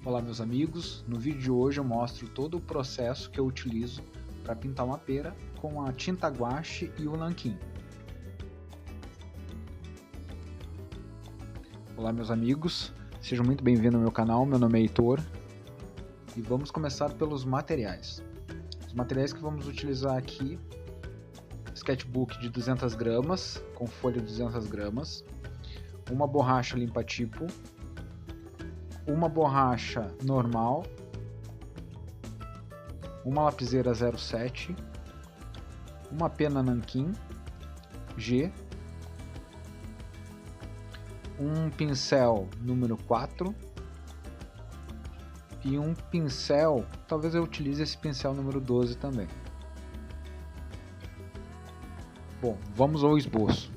Olá meus amigos, no vídeo de hoje eu mostro todo o processo que eu utilizo para pintar uma pera com a tinta guache e o nanquim. Olá meus amigos, sejam muito bem-vindos ao meu canal, meu nome é Heitor e vamos começar pelos materiais. Os materiais que vamos utilizar aqui: sketchbook de 200 gramas, com folha de 200 gramas, uma borracha limpa-tipo, uma borracha normal, uma lapiseira 07, uma pena nanquim G, um pincel número 4 e um pincel, talvez eu utilize esse pincel número 12 também. Bom, vamos ao esboço.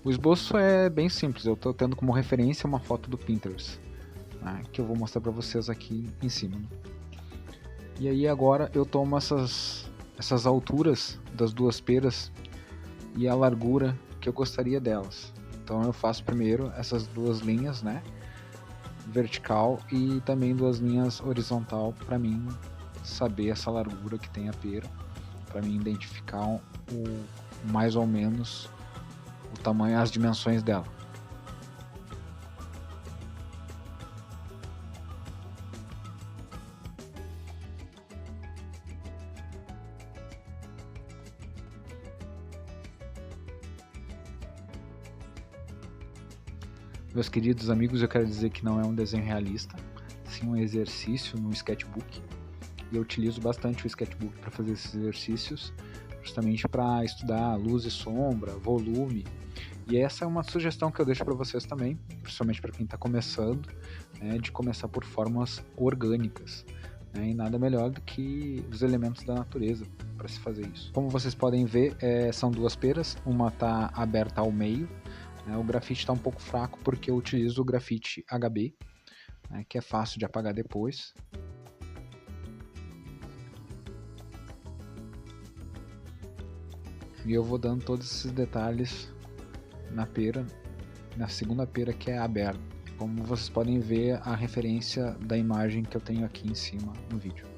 O esboço é bem simples, eu estou tendo como referência uma foto do Pinterest, né, que eu vou mostrar para vocês aqui em cima. E aí agora eu tomo essas alturas das duas peras e a largura que eu gostaria delas. Então eu faço primeiro essas duas linhas, né, vertical, e também duas linhas horizontal, para mim saber essa largura que tem a pera, para mim identificar mais ou menos o tamanho, as dimensões dela. Meus queridos amigos, eu quero dizer que não é um desenho realista, sim um exercício no sketchbook. E eu utilizo bastante o sketchbook para fazer esses exercícios, justamente para estudar luz e sombra, volume. E essa é uma sugestão que eu deixo para vocês também, principalmente para quem está começando, né, de começar por formas orgânicas. E nada melhor do que os elementos da natureza para se fazer isso. Como vocês podem ver, são duas peras, uma está aberta ao meio. O grafite está um pouco fraco porque eu utilizo o grafite HB, que é fácil de apagar depois. E eu vou dando todos esses detalhes na pera, na segunda pera que é aberta. Como vocês podem ver, a referência da imagem que eu tenho aqui em cima no vídeo.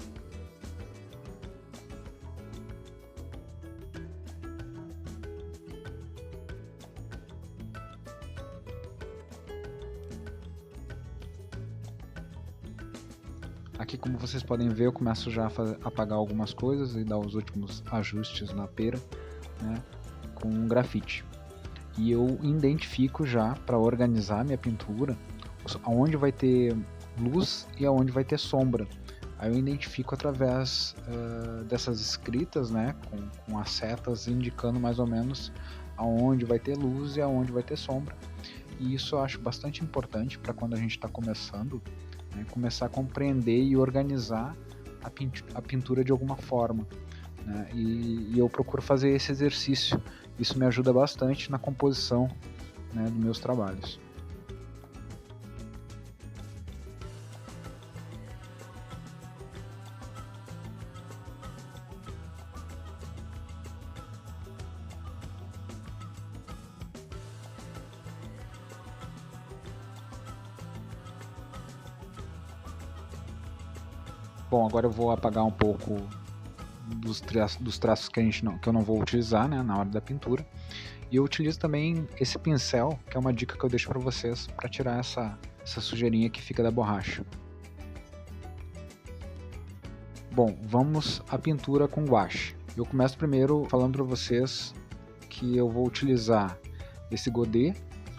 Aqui, como vocês podem ver, eu começo já a apagar algumas coisas e dar os últimos ajustes na pera, né, com um grafite. E eu identifico já, para organizar minha pintura, aonde vai ter luz e aonde vai ter sombra. Aí eu identifico através dessas escritas, né, com as setas indicando mais ou menos aonde vai ter luz e aonde vai ter sombra. E isso eu acho bastante importante para quando a gente está começando, né, começar a compreender e organizar a pintura de alguma forma, né, e eu procuro fazer esse exercício. Isso me ajuda bastante na composição, né, dos meus trabalhos. Bom, agora eu vou apagar um pouco dos traços que eu não vou utilizar, né, na hora da pintura. E eu utilizo também esse pincel, que é uma dica que eu deixo para vocês, para tirar essa sujeirinha que fica da borracha. Bom, vamos à pintura com guache. Eu começo primeiro falando para vocês que eu vou utilizar esse godê,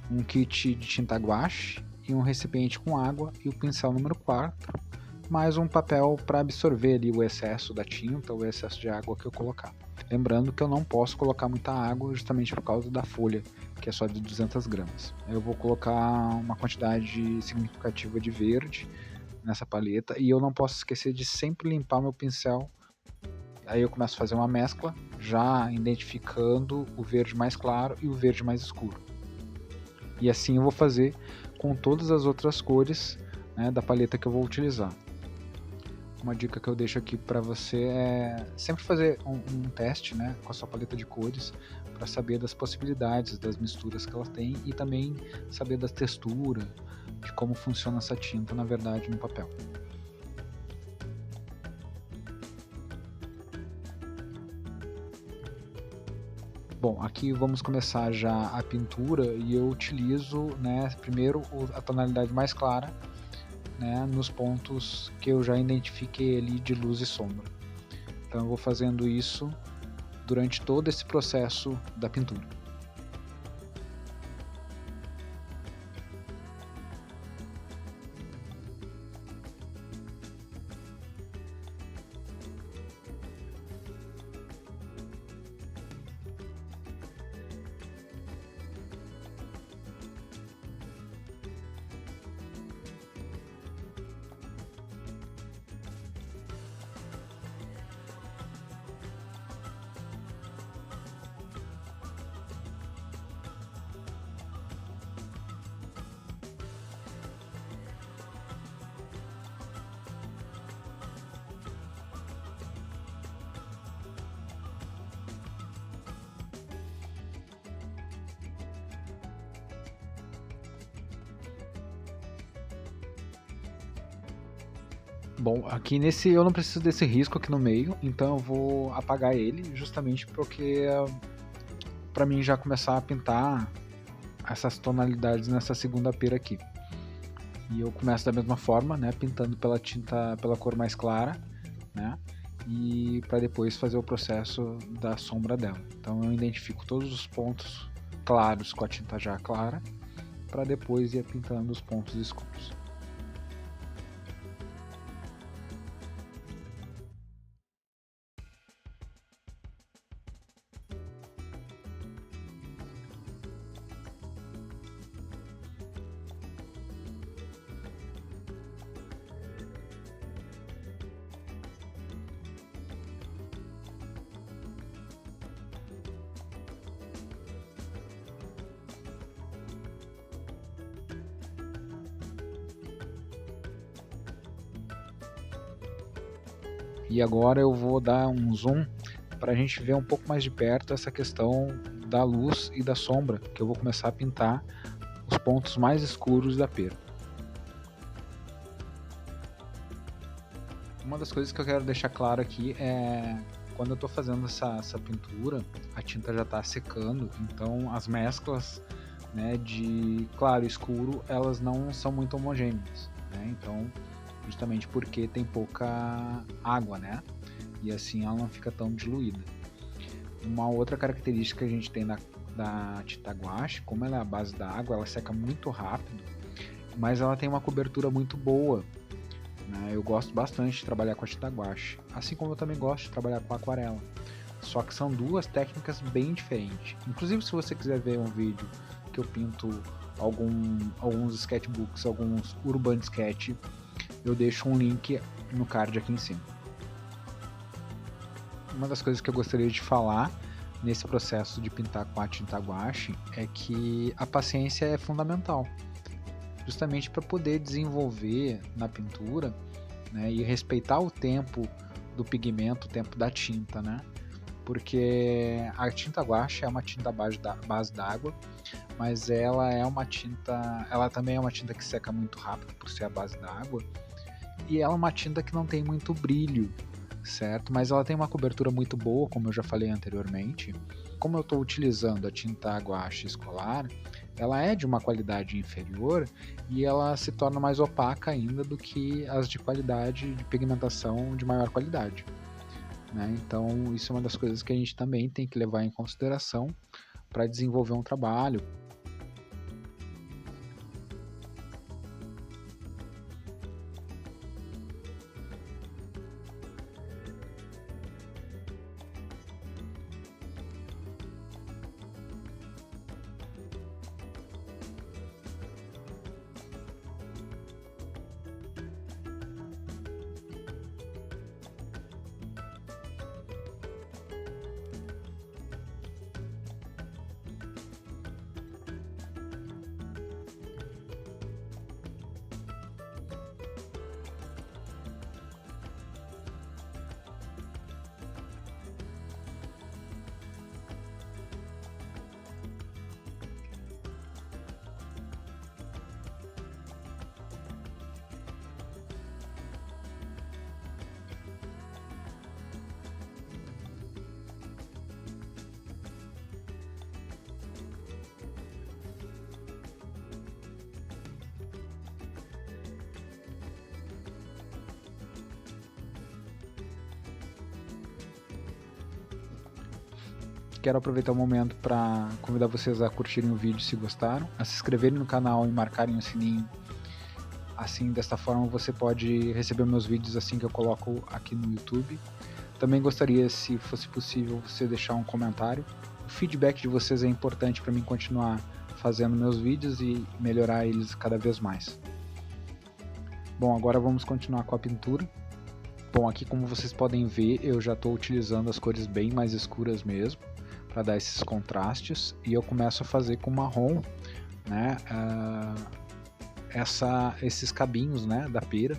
um kit de tinta guache e um recipiente com água e o pincel número 4, mais um papel para absorver ali o excesso da tinta, o excesso de água que eu colocar. Lembrando que eu não posso colocar muita água justamente por causa da folha, que é só de 200 gramas. Eu vou colocar uma quantidade significativa de verde nessa paleta e eu não posso esquecer de sempre limpar meu pincel. Aí eu começo a fazer uma mescla, já identificando o verde mais claro e o verde mais escuro. E assim eu vou fazer com todas as outras cores, né, da paleta que eu vou utilizar. Uma dica que eu deixo aqui para você é sempre fazer um teste, né, com a sua paleta de cores, para saber das possibilidades, das misturas que ela tem e também saber da textura, de como funciona essa tinta, na verdade, no papel. Bom, aqui vamos começar já a pintura e eu utilizo, né, primeiro a tonalidade mais clara, né, nos pontos que eu já identifiquei ali de luz e sombra. Então eu vou fazendo isso durante todo esse processo da pintura. Bom, aqui nesse eu não preciso desse risco aqui no meio, então eu vou apagar ele justamente porque para mim já começar a pintar essas tonalidades nessa segunda pera aqui. E eu começo da mesma forma, né, pintando pela tinta, pela cor mais clara, né, e para depois fazer o processo da sombra dela. Então eu identifico todos os pontos claros com a tinta já clara, para depois ir pintando os pontos escuros. E agora eu vou dar um zoom para a gente ver um pouco mais de perto essa questão da luz e da sombra, que eu vou começar a pintar os pontos mais escuros da pera. Uma das coisas que eu quero deixar claro aqui é quando eu estou fazendo essa pintura, a tinta já está secando, então as mesclas, né, de claro e escuro, elas não são muito homogêneas, né? Então, justamente porque tem pouca água, né? E assim ela não fica tão diluída. Uma outra característica que a gente tem da tinta guache, como ela é a base da água, ela seca muito rápido, mas ela tem uma cobertura muito boa, né? Eu gosto bastante de trabalhar com a tinta guache, assim como eu também gosto de trabalhar com aquarela. Só que são duas técnicas bem diferentes. Inclusive, se você quiser ver um vídeo que eu pinto alguns sketchbooks, alguns urban sketch, eu deixo um link no card aqui em cima. Uma das coisas que eu gostaria de falar nesse processo de pintar com a tinta guache é que a paciência é fundamental, justamente para poder desenvolver na pintura, né, e respeitar o tempo do pigmento, o tempo da tinta, né? Porque a tinta guache é uma tinta base d'água, mas ela também é uma tinta que seca muito rápido por ser a base d'água, e ela é uma tinta que não tem muito brilho, certo? Mas ela tem uma cobertura muito boa, como eu já falei anteriormente. Como eu estou utilizando a tinta guache escolar, ela é de uma qualidade inferior e ela se torna mais opaca ainda do que as de qualidade de pigmentação de maior qualidade, né? Então isso é uma das coisas que a gente também tem que levar em consideração para desenvolver um trabalho. quero aproveitar o momento para convidar vocês a curtirem o vídeo se gostaram, a se inscreverem no canal e marcarem o sininho. Assim, desta forma você pode receber meus vídeos assim que eu coloco aqui no YouTube. Também gostaria, se fosse possível, você deixar um comentário. O feedback de vocês é importante para mim continuar fazendo meus vídeos e melhorar eles cada vez mais. Bom, agora vamos continuar com a pintura. Bom, aqui como vocês podem ver, eu já estou utilizando as cores bem mais escuras mesmo, para dar esses contrastes, e eu começo a fazer com marrom, né, esses cabinhos, né, da pera.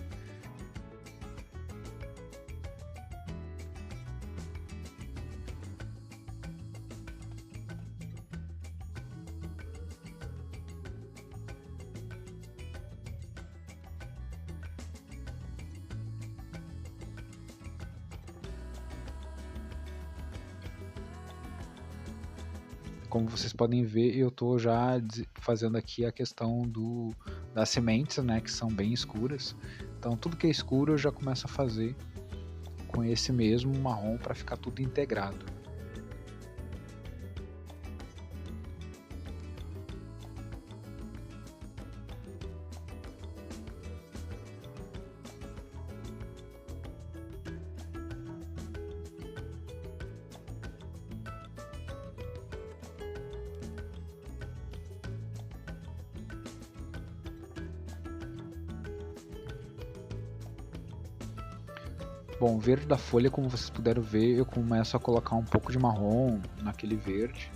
Como vocês podem ver, eu estou já fazendo aqui a questão das sementes, né, que são bem escuras. Então tudo que é escuro eu já começo a fazer com esse mesmo marrom para ficar tudo integrado. Bom, o verde da folha, como vocês puderam ver, eu começo a colocar um pouco de marrom naquele verde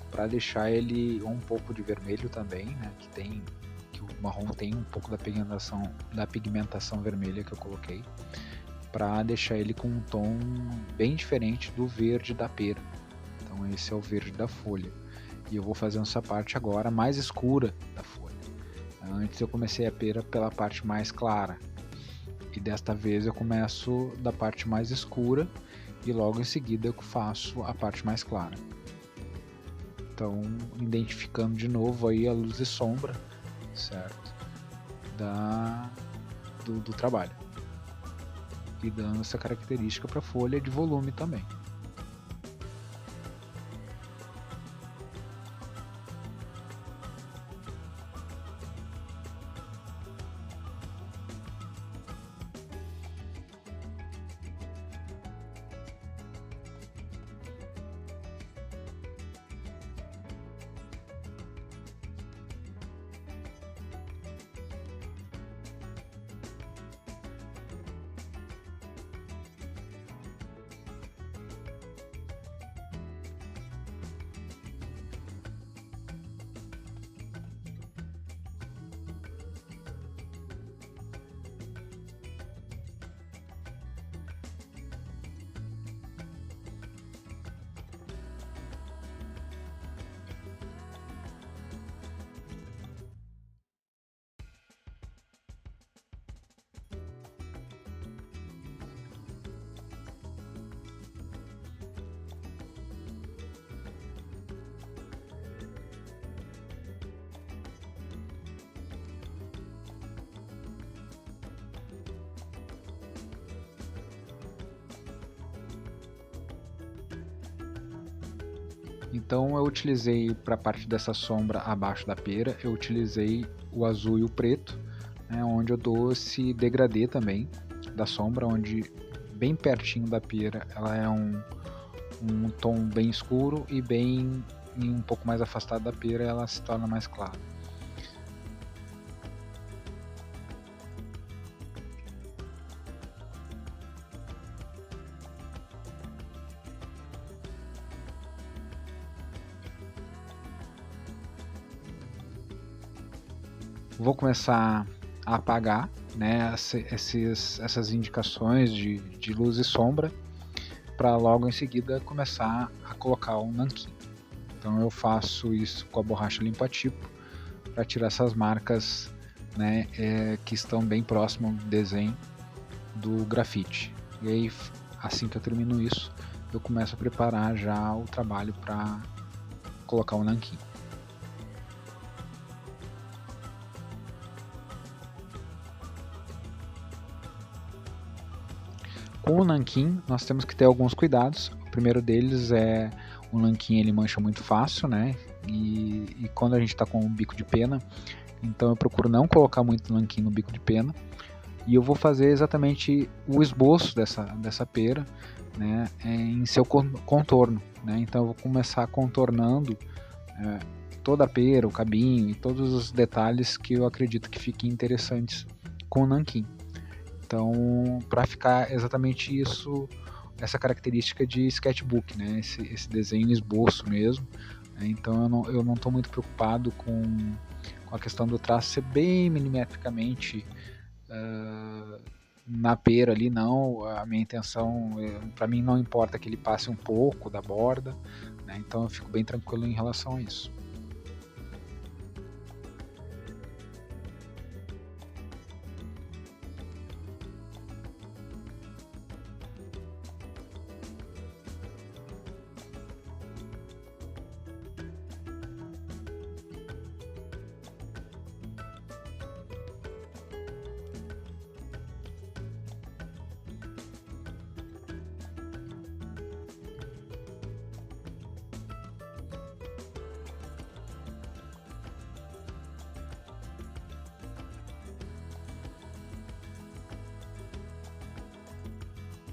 para deixar ele um pouco de vermelho também, né? Que o marrom tem um pouco da pigmentação vermelha que eu coloquei, para deixar ele com um tom bem diferente do verde da pera. Então esse é o verde da folha. E eu vou fazendo essa parte agora mais escura da folha. Antes eu comecei a pera pela parte mais clara. E desta vez eu começo da parte mais escura e logo em seguida eu faço a parte mais clara. Então, identificando de novo aí a luz e sombra, certo? Do trabalho. E dando essa característica para a folha de volume também. Então eu utilizei para a parte dessa sombra abaixo da pera, eu utilizei o azul e o preto, né, onde eu dou esse degradê também da sombra, onde bem pertinho da pera ela é um tom bem escuro e bem um pouco mais afastado da pera ela se torna mais clara. Vou começar a apagar, né, essas indicações de luz e sombra, para logo em seguida começar a colocar o nanquim. Então eu faço isso com a borracha limpa-tipo para tirar essas marcas, né, que estão bem próximo do desenho do grafite. E aí, assim que eu termino isso, eu começo a preparar já o trabalho para colocar o nanquim. Com o nanquim, nós temos que ter alguns cuidados, primeiro deles é o nanquim, ele mancha muito fácil, né? E quando a gente está com o bico de pena, então eu procuro não colocar muito nanquim no bico de pena. E eu vou fazer exatamente o esboço dessa pera, né, em seu contorno, né? Então eu vou começar contornando toda a pera, o cabinho e todos os detalhes que eu acredito que fiquem interessantes com o nanquim. Então, para ficar exatamente isso, essa característica de sketchbook, né? Esse desenho esboço mesmo. Né? Então eu não estou muito preocupado com a questão do traço ser bem milimetricamente na pera ali, não. A minha intenção, para mim não importa que ele passe um pouco da borda, né? Então eu fico bem tranquilo em relação a isso.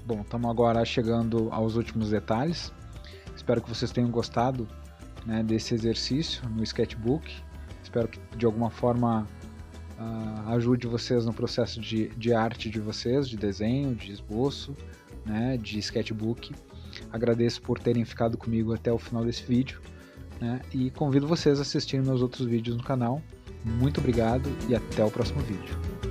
Bom, estamos agora chegando aos últimos detalhes. Espero que vocês tenham gostado, né, desse exercício no sketchbook. Espero que de alguma forma ajude vocês no processo de arte de vocês, de desenho, de esboço, né, de sketchbook. Agradeço por terem ficado comigo até o final desse vídeo, né, e convido vocês a assistirem meus outros vídeos no canal. Muito obrigado e até o próximo vídeo.